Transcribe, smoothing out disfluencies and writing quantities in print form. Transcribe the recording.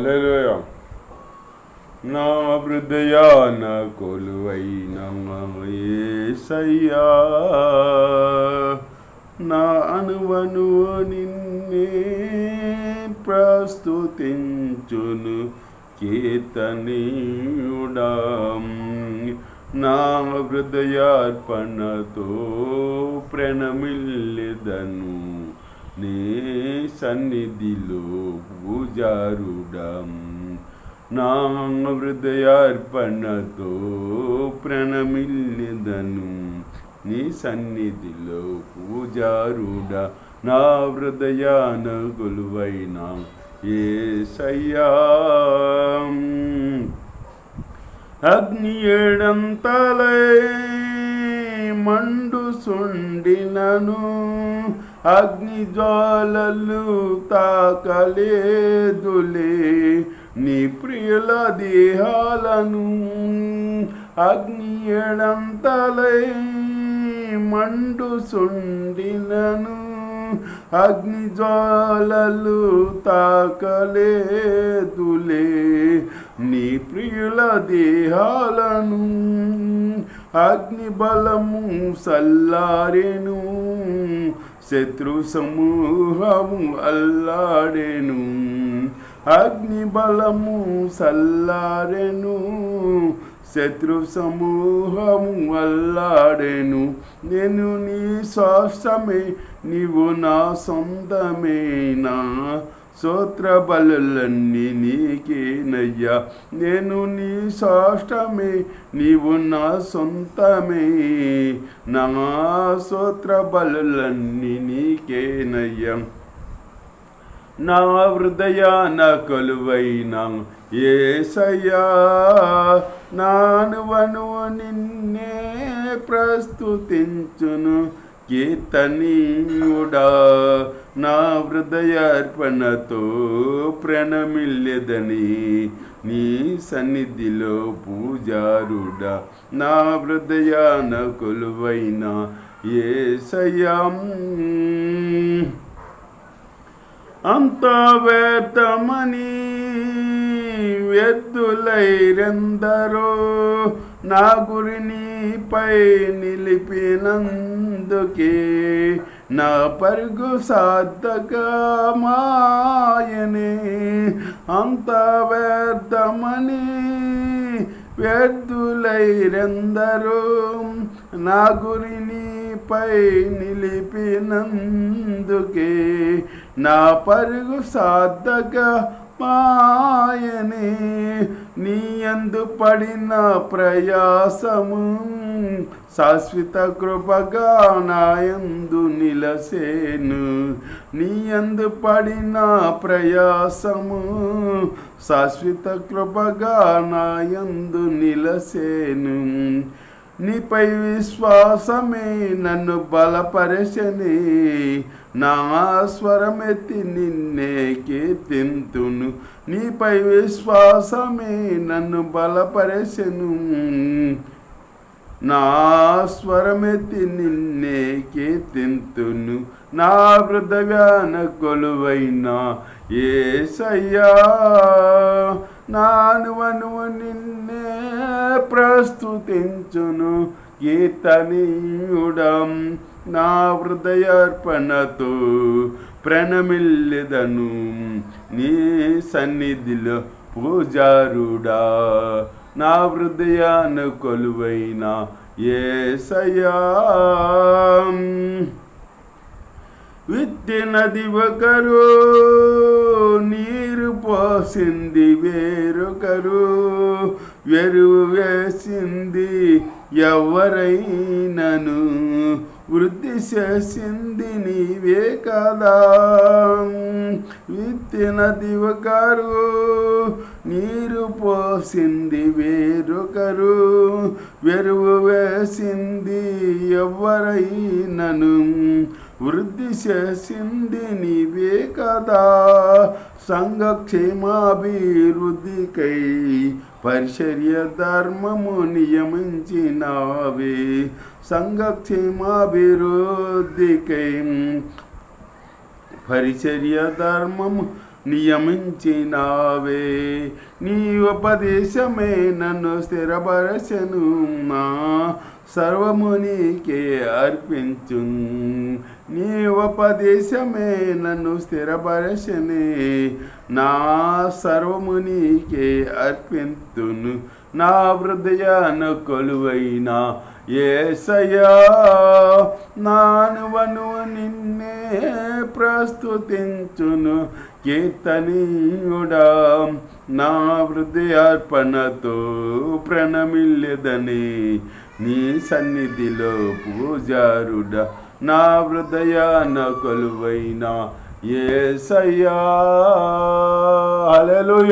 హల్లెలూయా. నా హృదయాన కొలువైన యేసయ్యా, నా అణువణువు నిన్నే ప్రస్తుతించును కీర్తనీయుడా. నా హృదయార్పణతో ప్రణమిల్లెదను నీ సన్నిధిలో పూజారుడా. నా హృదయార్పణతో ప్రణమిల్లెదను నీ సన్నిధిలో పూజారుడా. నా హృదయాన కొలువైన యేసయ్యా, అగ్ని ఏడంతలై మండుచుండినను అగ్ని జ్వాలలు తాకలేదులే నీ ప్రియుల దేహాలను. అగ్ని ఏడంతలై మండుచుండినను అగ్ని జ్వాలలు తాకలేదులే నీ ప్రియుల దేహాలను. అగ్ని బలము సల్లారెను, శత్రు సమూహము అల్లాడెను. అగ్ని బలము సల్లారెను, శత్రు సమూహము అల్లాడెను. నేను నీ స్వాస్థ్యమే, నీవు నా సొంతమేనా. స్తోత్ర బలులన్నీ నీకేనయ్యా. నేను నీ స్వాస్థ్యమే, నీవు నా సొంతమే. నా స్తోత్ర బలులన్నీ నీకేనయ్యా. నా హృదయాన కొలువైన యేసయ్యా, నా అణువణువు నిన్నే ప్రస్తుతించును కీర్తనీయుడా. నా హృదయార్పణతో ప్రణమిల్లెదని నీ సన్నిధిలో పూజారుడా. నా హృదయాన కొలువైన యేసయ్యా, అంతా వ్యర్థమని వ్యర్థులైరెందరో నా గురి నీపై నిలిపినందుకే నా పరుగు సార్థకమాయనే. అంతా వ్యర్థమని వ్యర్థులైరెందరో నా గురి నీపై నిలిపినందుకే నా పరుగు సార్థకమాయనే. నీ యందు పడిన ప్రయాసము శాశ్వత కృపగా నాయందు నిలసేను. నీ యందు పడిన ప్రయాసము శాశ్వత కృపగా నాయందు నిలసేను. నీపై విశ్వాసమే నన్ను బలపరచనే, నా స్వరమెత్తి నిన్నే కీర్తింతును. నీపై విశ్వాసమే నన్ను బలపరచెను, నా స్వరమెత్తి నిన్నే కీర్తింతును. నా హృదయాన కొలువైన యేసయ్యా, నా అణువణువు నిన్నే ప్రస్తుతించును కీర్తనీయుడా. నా హృదయార్పణతో ప్రణమిల్లెదను నీ సన్నిధిలో పూజారుడా. నా హృదయాన కొలువైన యేసయ్యా, విత్తినది ఒకరు, నీరు పోసింది వేరొకరు, ఎరువు వేసింది ఎవరైనను వృద్ధి చేసింది నీవే కదా. విత్తినది ఒకరు, నీరు పోసింది వేరొకరు, ఎరువు వేసింది ఎవరైనను వృద్ధి చేసింది నీవే కదా. సంఘక్షేమాభివృద్ధికై పరిచర్య ధర్మము నియమించినావే. సంఘక్షేమాభివృద్ధికై పరిచర్య ధర్మము నియమించినావే. నీ ఉపదేశమే నన్ను స్థిరపరచెను, నా సర్వము నీకే అర్పించు. నీ ఉపదేశమే నన్ను స్థిరపరచనే, నా సర్వము నీకే అర్పింతును. నా హృదయాన కొలువైన యేసయ్యా, నానువను నిన్నే ప్రస్తుతించును. కీర్తనీయుడా, నా హృదయార్పణతో ప్రణమిల్లెదని, నీ సన్నిధిలో పూజారుడా, నా హృదయాన కొలువైన యేసయ్యా. హల్లెలూయా.